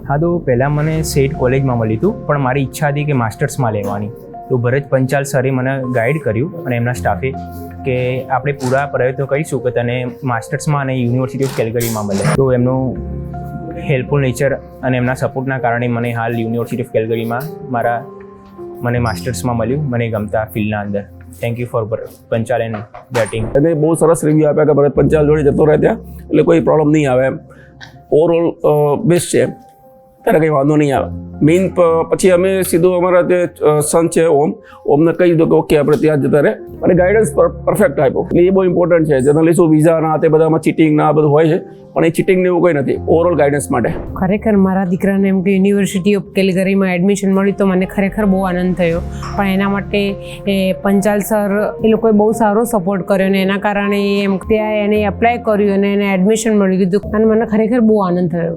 હા, તો પહેલાં મને સેટ કોલેજમાં મળ્યું હતું, પણ મારી ઈચ્છા હતી કે માસ્ટર્સમાં લેવાની. તો ભરત પંચાલ સરે મને ગાઈડ કર્યું અને એમના સ્ટાફે કે આપણે પૂરા પ્રયત્નો કરીશું કે તને માસ્ટર્સમાં અને યુનિવર્સિટી ઓફ કેલગરીમાં મળે. તો એમનું હેલ્પફુલ નેચર અને એમના સપોર્ટના કારણે મને હાલ યુનિવર્સિટી ઓફ કેલગરીમાં મને માસ્ટર્સમાં મળ્યું, મને ગમતા ફિલ્ડના અંદર. Thank you for Panchal and the team. એને બહુ સરસ રિવ્યૂ આપ્યા કે ભરત પંચાલ જોડે જતો રહે ત્યાં એટલે કોઈ પ્રોબ્લેમ નહીં આવે એમ. ઓવરઓલ બેસ્ટ છે, ત્યારે કંઈ વાંધો નહીં આવે. મેઇન પછી અમે સીધું અમારા જે સન છે ઓમને કહી દીધું કે ઓકે આપણે ત્યાં જતા રહે અને ગાઈડન્સ પરફેક્ટ આપ્યો. એટલે એ બહુ ઇમ્પોર્ટન્ટ છે. જનરલી શું વિઝાના તે બધામાં ચીટિંગ ના બધું હોય છે, પણ એ ચીટિંગ ને એવું કંઈ નથી. ઓવરઓલ ગાઈડન્સ માટે ખરેખર મારા દીકરાને એમ કે યુનિવર્સિટી ઓફ કેલગરીમાં એડમિશન મળ્યું તો મને ખરેખર બહુ આનંદ થયો. પણ એના માટે પંચાલ સર એ લોકોએ બહુ સારો સપોર્ટ કર્યો અને એના કારણે એમ ત્યાં એને એપ્લાય કર્યું અને એને એડમિશન મળી ગયું અને મને ખરેખર બહુ આનંદ થયો.